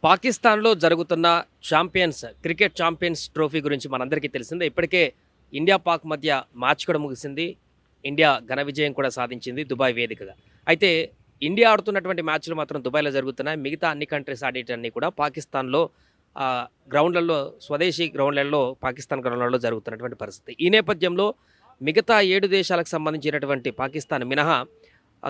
పాకిస్తాన్లో జరుగుతున్న cricket champions trophy గురించి మనందరికీ తెలిసిందే. ఇప్పటికే ఇండియా పాక్ మధ్య మ్యాచ్ కూడా ముగిసింది. ఇండియా ఘన విజయం కూడా సాధించింది దుబాయ్ వేదికగా. అయితే ఇండియా ఆడుతున్నటువంటి మ్యాచ్లు మాత్రం దుబాయ్లో జరుగుతున్నాయి. మిగతా అన్ని కంట్రీస్ ఆడేటన్నీ కూడా పాకిస్తాన్లో గ్రౌండ్లలో, స్వదేశీ గ్రౌండ్లలో, పాకిస్తాన్ గ్రౌండ్లలో జరుగుతున్నటువంటి పరిస్థితి. ఈ నేపథ్యంలో మిగతా 7 దేశాలకు సంబంధించినటువంటి పాకిస్తాన్ మినహా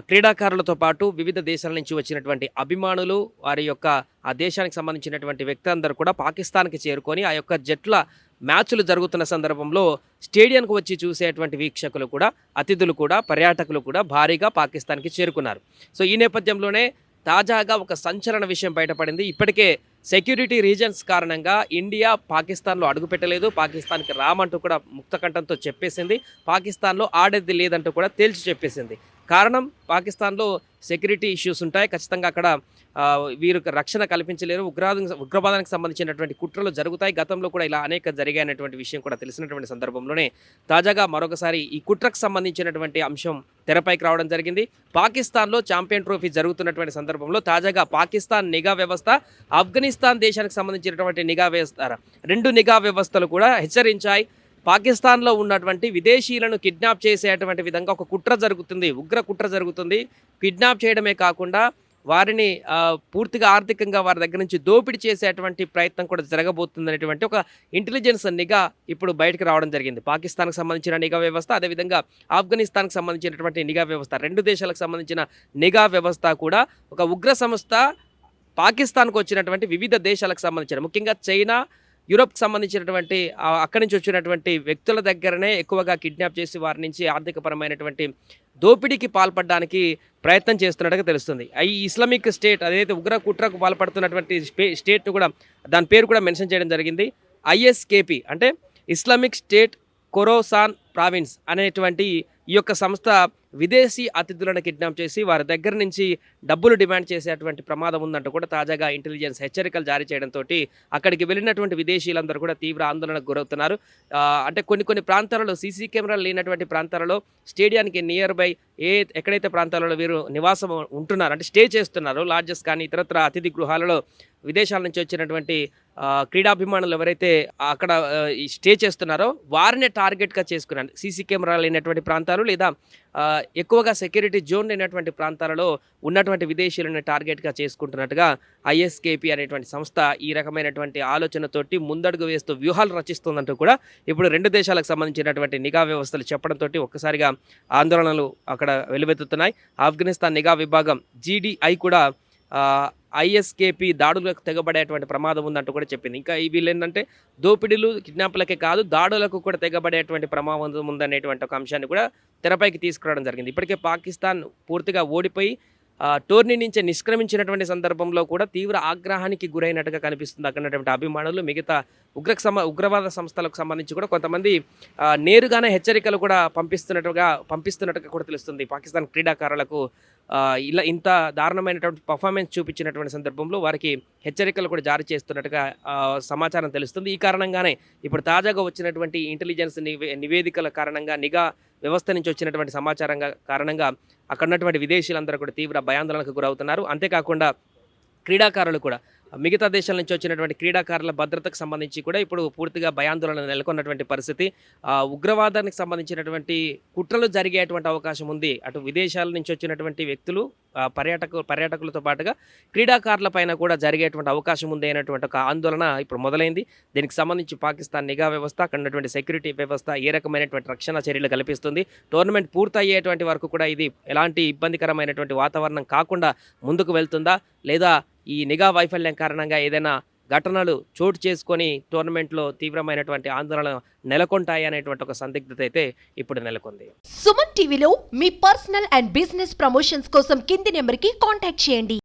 క్రీడాకారులతో పాటు వివిధ దేశాల నుంచి వచ్చినటువంటి అభిమానులు, వారి యొక్క ఆ దేశానికి సంబంధించినటువంటి వ్యక్తులందరూ కూడా పాకిస్తాన్కి చేరుకొని ఆ యొక్క జట్ల మ్యాచ్లు జరుగుతున్న సందర్భంలో స్టేడియంకు వచ్చి చూసేటువంటి వీక్షకులు కూడా, అతిథులు కూడా, పర్యాటకులు కూడా భారీగా పాకిస్తాన్కి చేరుకున్నారు. సో ఈ నేపథ్యంలోనే తాజాగా ఒక సంచలన విషయం బయటపడింది. ఇప్పటికే సెక్యూరిటీ రీజన్స్ కారణంగా ఇండియా పాకిస్తాన్లో అడుగుపెట్టలేదు, పాకిస్తాన్కి రామంటూ కూడా ముక్తకంఠంతో చెప్పేసింది, పాకిస్తాన్లో ఆడేది లేదంటూ కూడా తేల్చి చెప్పేసింది. కారణం, పాకిస్తాన్లో సెక్యూరిటీ ఇష్యూస్ ఉంటాయి, ఖచ్చితంగా అక్కడ వీరు రక్షణ కల్పించలేరు, ఉగ్రవాదానికి సంబంధించినటువంటి కుట్రలు జరుగుతాయి. గతంలో కూడా ఇలా అనేక జరిగాయనేటువంటి విషయం కూడా తెలిసినటువంటి సందర్భంలోనే తాజాగా మరొకసారి ఈ కుట్రకు సంబంధించినటువంటి అంశం తెరపైకి రావడం జరిగింది. పాకిస్తాన్లో ఛాంపియన్ ట్రోఫీ జరుగుతున్నటువంటి సందర్భంలో తాజాగా పాకిస్తాన్ నిఘా వ్యవస్థ, ఆఫ్ఘనిస్తాన్ దేశానికి సంబంధించినటువంటి నిఘా వ్యవస్థ, 2 నిఘా వ్యవస్థలు కూడా హెచ్చరించాయి. పాకిస్తాన్లో ఉన్నటువంటి విదేశీయులను కిడ్నాప్ చేసేటువంటి విధంగా ఒక కుట్ర జరుగుతుంది, ఉగ్ర కుట్ర జరుగుతుంది. కిడ్నాప్ చేయడమే కాకుండా వారిని పూర్తిగా ఆర్థికంగా వారి దగ్గర నుంచి దోపిడీ చేసేటువంటి ప్రయత్నం కూడా జరగబోతుంది అనేటువంటి ఒక ఇంటెలిజెన్స్ నిఘా ఇప్పుడు బయటకు రావడం జరిగింది. పాకిస్తాన్కి సంబంధించిన నిఘా వ్యవస్థ, అదేవిధంగా ఆఫ్ఘనిస్తాన్కి సంబంధించినటువంటి నిఘా వ్యవస్థ, 2 దేశాలకు సంబంధించిన నిఘా వ్యవస్థ కూడా ఒక ఉగ్ర సంస్థ పాకిస్తాన్కు వచ్చినటువంటి వివిధ దేశాలకు సంబంధించిన, ముఖ్యంగా చైనా, యూరోప్కి సంబంధించినటువంటి అక్కడి నుంచి వచ్చినటువంటి వ్యక్తుల దగ్గరనే ఎక్కువగా కిడ్నాప్ చేసి వారి నుంచి ఆర్థికపరమైనటువంటి దోపిడీకి పాల్పడడానికి ప్రయత్నం చేస్తున్నట్టుగా తెలుస్తుంది. ఈ ఇస్లామిక్ స్టేట్, అదైతే ఉగ్ర కుట్రకు పాల్పడుతున్నటువంటి స్టేట్ను కూడా, దాని పేరు కూడా మెన్షన్ చేయడం జరిగింది. ISKP అంటే ఇస్లామిక్ స్టేట్ ఖొరాసాన్ ప్రావిన్స్ అనేటువంటి ఈ యొక్క సంస్థ విదేశీ అతిథులను కిడ్నాప్ చేసి వారి దగ్గర నుంచి డబ్బులు డిమాండ్ చేసేటువంటి ప్రమాదం ఉందంటూ కూడా తాజాగా ఇంటెలిజెన్స్ హెచ్చరికలు జారీ చేయడంతో అక్కడికి వెళ్ళినటువంటి విదేశీయులందరూ కూడా తీవ్ర ఆందోళనకు గురవుతున్నారు. అంటే కొన్ని ప్రాంతాలలో సీసీ కెమెరాలు లేనటువంటి ప్రాంతాలలో, స్టేడియానికి నియర్ బై ఎక్కడైతే ప్రాంతాలలో వీరు నివాసం ఉంటున్నారు, అంటే స్టే చేస్తున్నారు, లాడ్జెస్ కానీ ఇతరత్ర అతిథి గృహాలలో విదేశాల నుంచి వచ్చినటువంటి క్రీడాభిమానులు ఎవరైతే అక్కడ స్టే చేస్తున్నారో వారిని టార్గెట్గా చేసుకున్నారు. సీసీ కెమెరాలు లేనటువంటి ప్రాంతాలు లేదా ఎక్కువగా సెక్యూరిటీ జోన్ లేనటువంటి ప్రాంతాలలో ఉన్నటువంటి విదేశీయులను టార్గెట్గా చేసుకుంటున్నట్టుగా ISKP అనేటువంటి సంస్థ ఈ రకమైనటువంటి ఆలోచనతోటి ముందడుగు వేస్తూ వ్యూహాలు రచిస్తుందంటూ కూడా ఇప్పుడు 2 దేశాలకు సంబంధించినటువంటి నిఘా వ్యవస్థలు చెప్పడంతో ఒక్కసారిగా ఆందోళనలు అక్కడ వెలువెత్తుతున్నాయి. ఆఫ్ఘనిస్తాన్ నిఘా విభాగం GDI కూడా ISKP దాడులకు తెగబడేటువంటి ప్రమాదం ఉందంటూ కూడా చెప్పింది. ఇంకా వీళ్ళు ఏంటంటే దోపిడీలు, కిడ్నాప్లకే కాదు దాడులకు కూడా తెగబడేటువంటి ప్రమాదం ఉందనేటువంటి ఒక అంశాన్ని కూడా తెరపైకి తీసుకురావడం జరిగింది. ఇప్పటికే పాకిస్తాన్ పూర్తిగా ఓడిపోయి టోర్నీ నుంచి నిష్క్రమించినటువంటి సందర్భంలో కూడా తీవ్ర ఆగ్రహానికి గురైనట్టుగా కనిపిస్తుంది అక్కడటువంటి అభిమానులు. మిగతా ఉగ్రవాద సంస్థలకు సంబంధించి కూడా కొంతమంది నేరుగానే హెచ్చరికలు కూడా పంపిస్తున్నట్టుగా కూడా తెలుస్తుంది. పాకిస్తాన్ క్రీడాకారులకు ఇంత దారుణమైనటువంటి పర్ఫార్మెన్స్ చూపించినటువంటి సందర్భంలో వారికి హెచ్చరికలు కూడా జారీ చేస్తున్నట్టుగా సమాచారం తెలుస్తుంది. ఈ కారణంగానే ఇప్పుడు తాజాగా వచ్చినటువంటి ఇంటెలిజెన్స్ నివేదికల కారణంగా, నిఘా వ్యవస్థ నుంచి వచ్చినటువంటి సమాచారం కారణంగా అక్కడ ఉన్నటువంటి విదేశీయులందరూ కూడా తీవ్ర భయాందోళనకు గురవుతున్నారు. అంతేకాకుండా క్రీడాకారులు కూడా, మిగతా దేశాల నుంచి వచ్చినటువంటి క్రీడాకారుల భద్రతకు సంబంధించి కూడా ఇప్పుడు పూర్తిగా భయాందోళన నెలకొన్నటువంటి పరిస్థితి. ఉగ్రవాదానికి సంబంధించినటువంటి కుట్రలు జరిగేటువంటి అవకాశం ఉంది. అటు విదేశాల నుంచి వచ్చినటువంటి వ్యక్తులు, పర్యాటకులతో పాటుగా క్రీడాకారుల పైన కూడా జరిగేటువంటి అవకాశం ఉంది అనేటువంటి ఒక ఆందోళన ఇప్పుడు మొదలైంది. దీనికి సంబంధించి పాకిస్తాన్ నిఘా వ్యవస్థ, అక్కడ ఉన్నటువంటి సెక్యూరిటీ వ్యవస్థ ఏ రకమైనటువంటి రక్షణ చర్యలు కల్పిస్తుంది, టోర్నమెంట్ పూర్తయ్యేటువంటి వరకు కూడా ఇది ఎలాంటి ఇబ్బందికరమైనటువంటి వాతావరణం కాకుండా ముందుకు వెళ్తుందా, లేదా ఈ నిఘా వైఫల్యం కారణంగా ఏదైనా ఘటనలు చోటు చేసుకొని టోర్నమెంట్లో తీవ్రమైనటువంటి ఆందోళన నెలకొంటాయి అనేటువంటి ఒక సందిగ్ధత అయితే ఇప్పుడు నెలకొంది. సుమన్ టీవీలో మీ పర్సనల్ అండ్ బిజినెస్ ప్రమోషన్స్ కోసం కింది నెంబర్కి కాంటాక్ట్ చేయండి.